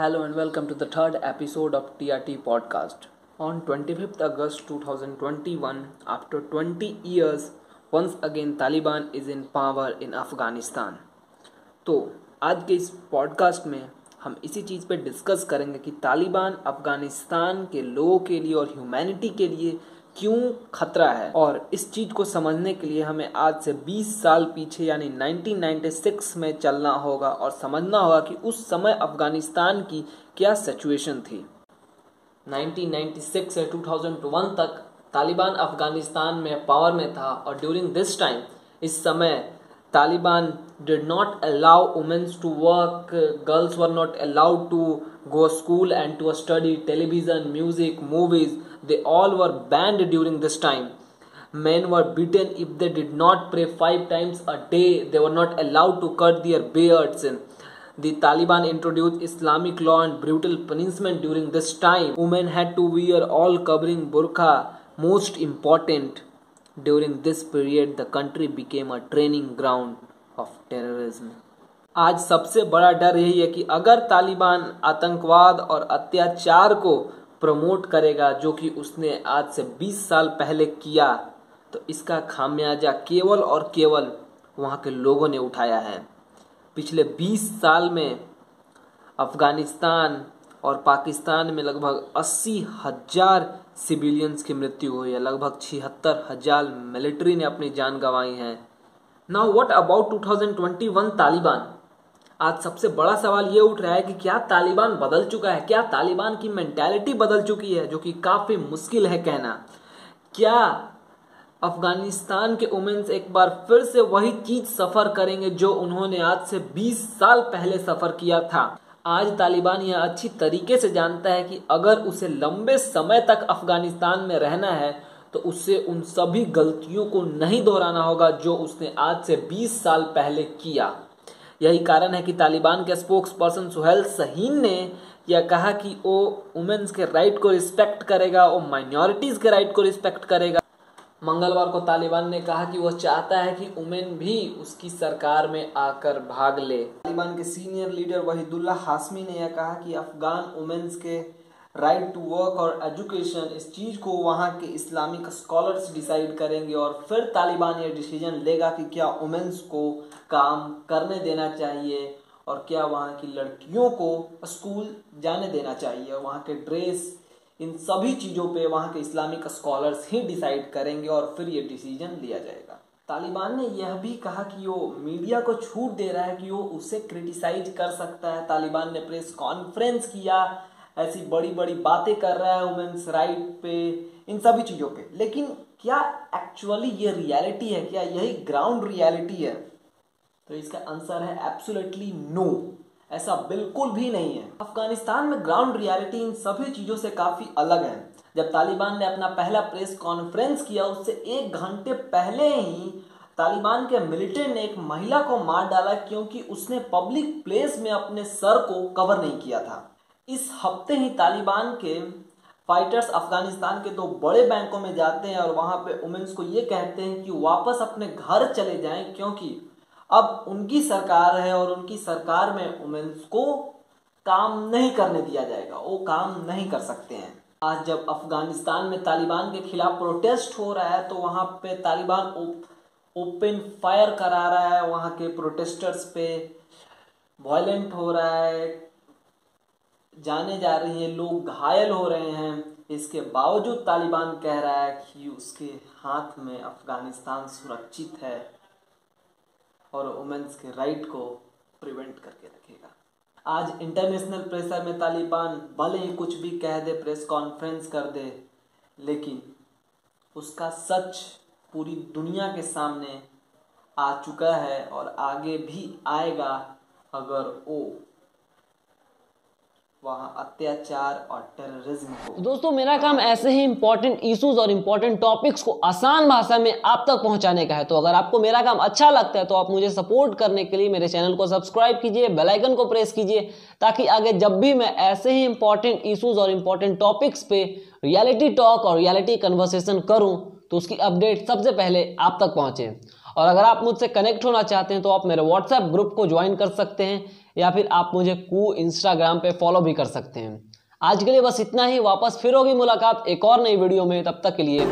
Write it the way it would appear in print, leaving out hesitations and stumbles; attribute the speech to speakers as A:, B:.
A: Hello and welcome to the third episode of TRT podcast. On 25th August 2021, after 20 years, once again Taliban is in power in Afghanistan. तो आज के इस podcast में हम इसी चीज़ पे डिस्कस करेंगे कि तालिबान अफगानिस्तान के लोगों के लिए और ह्यूमैनिटी के लिए क्यों खतरा है। और इस चीज़ को समझने के लिए हमें आज से 20 साल पीछे यानी 1996 में चलना होगा और समझना होगा कि उस समय अफगानिस्तान की क्या सिचुएशन थी। 1996 से 2001 तक तालिबान अफगानिस्तान में पावर में था और ड्यूरिंग दिस टाइम इस समय Taliban did not allow women to work, girls were not allowed to go school and to study television, music, movies. They all were banned during this time. Men were beaten if they did not pray 5 times a day. They were not allowed to cut their beards. The Taliban introduced Islamic law and brutal punishment during this time. Women had to wear all covering burqa. Most important, during this period, the country became a training ground of terrorism. आज सबसे बड़ा डर यही है कि अगर तालिबान आतंकवाद और अत्याचार को प्रमोट करेगा जो कि उसने आज से 20 साल पहले किया, तो इसका खामियाजा केवल और केवल वहाँ के लोगों ने उठाया है। पिछले 20 साल में अफगानिस्तान और पाकिस्तान में लगभग 80,000 सिविलियंस की मृत्यु हुई है, लगभग 76,000 मिलिट्री ने अपनी जान गंवाई है। Now what about 2021 Taliban? आज सबसे बड़ा सवाल ये उठ रहा है कि क्या तालिबान बदल चुका है, क्या तालिबान की मेंटालिटी बदल चुकी है, जो कि काफ़ी मुश्किल है कहना। क्या अफगानिस्तान के वुमेन्स एक बार फिर से वही चीज़ सफ़र करेंगे जो उन्होंने आज से 20 साल पहले सफ़र किया था। आज तालिबान यह अच्छी तरीके से जानता है कि अगर उसे लंबे समय तक अफगानिस्तान में रहना है तो उससे उन सभी गलतियों को नहीं दोहराना होगा जो उसने आज से 20 साल पहले किया। यही कारण है कि तालिबान के स्पोक्स पर्सन सुहेल शहीन ने यह कहा कि वो वुमेन्स के राइट को रिस्पेक्ट करेगा, वो माइनॉरिटीज़ के राइट को रिस्पेक्ट करेगा। मंगलवार को तालिबान ने कहा कि वह चाहता है कि वुमेन भी उसकी सरकार में आकर भाग ले। तालिबान के सीनियर लीडर वहीदुल्लाह हाशमी ने यह कहा कि अफगान वुमेन्स के राइट टू वर्क और एजुकेशन, इस चीज़ को वहाँ के इस्लामिक स्कॉलर्स डिसाइड करेंगे और फिर तालिबान ये डिसीजन लेगा कि क्या वुमेन्स को काम करने देना चाहिए और क्या वहाँ की लड़कियों को स्कूल जाने देना चाहिए। वहाँ के ड्रेस, इन सभी चीज़ों पे वहाँ के इस्लामिक स्कॉलर्स ही डिसाइड करेंगे और फिर ये डिसीजन लिया जाएगा। तालिबान ने यह भी कहा कि वो मीडिया को छूट दे रहा है कि वो उसे क्रिटिसाइज कर सकता है। तालिबान ने प्रेस कॉन्फ्रेंस किया, ऐसी बड़ी बड़ी बातें कर रहा है वुमेन्स राइट पे, इन सभी चीज़ों पे, लेकिन क्या एक्चुअली ये रियलिटी है? क्या यही ग्राउंड रियलिटी है? तो इसका आंसर है एब्सोल्युटली नो, ऐसा बिल्कुल भी नहीं है। अफगानिस्तान में ग्राउंड रियलिटी इन सभी चीज़ों से काफ़ी अलग है। जब तालिबान ने अपना पहला प्रेस कॉन्फ्रेंस किया उससे 1 घंटे पहले ही तालिबान के मिलिटेंट ने एक महिला को मार डाला क्योंकि उसने पब्लिक प्लेस में अपने सर को कवर नहीं किया था। इस हफ्ते ही तालिबान के फाइटर्स अफगानिस्तान के 2 बड़े बैंकों में जाते हैं और वहां पे वुमेन्स को ये कहते हैं कि वापस अपने घर चले जाएं क्योंकि अब उनकी सरकार है और उनकी सरकार में वुमेन्स को काम नहीं करने दिया जाएगा, वो काम नहीं कर सकते हैं। आज जब अफगानिस्तान में तालिबान के खिलाफ प्रोटेस्ट हो रहा है तो वहां पे तालिबान ओपन फायर करा रहा है, वहां के प्रोटेस्टर्स पे वायलेंट हो रहा है, जाने जा रही हैं, लोग घायल हो रहे हैं। इसके बावजूद तालिबान कह रहा है कि उसके हाथ में अफगानिस्तान सुरक्षित है और वुमेन्स के राइट को प्रिवेंट करके रखेगा। आज इंटरनेशनल प्रेशर में तालिबान भले ही कुछ भी कह दे, प्रेस कॉन्फ्रेंस कर दे, लेकिन उसका सच पूरी दुनिया के सामने आ चुका है और आगे भी आएगा अगर वो वहाँ अत्याचार और टेररिज्म को।
B: दोस्तों, मेरा काम ऐसे ही इंपॉर्टेंट इश्यूज और इंपॉर्टेंट टॉपिक्स को आसान भाषा में आप तक पहुंचाने का है। तो अगर आपको मेरा काम अच्छा लगता है तो आप मुझे सपोर्ट करने के लिए मेरे चैनल को सब्सक्राइब कीजिए, बेल आइकन को प्रेस कीजिए, ताकि आगे जब भी मैं ऐसे ही इंपॉर्टेंट इश्यूज और इंपॉर्टेंट टॉपिक्स पे रियलिटी टॉक और रियलिटी कन्वर्सेशन करूं तो उसकी अपडेट सबसे पहले आप तक पहुंचे। और अगर आप मुझसे कनेक्ट होना चाहते हैं तो आप मेरे व्हाट्सएप ग्रुप को ज्वाइन कर सकते हैं, या फिर आप मुझे कू इंस्टाग्राम पे फॉलो भी कर सकते हैं। आज के लिए बस इतना ही। वापस फिर होगी मुलाकात एक और नई वीडियो में, तब तक के लिए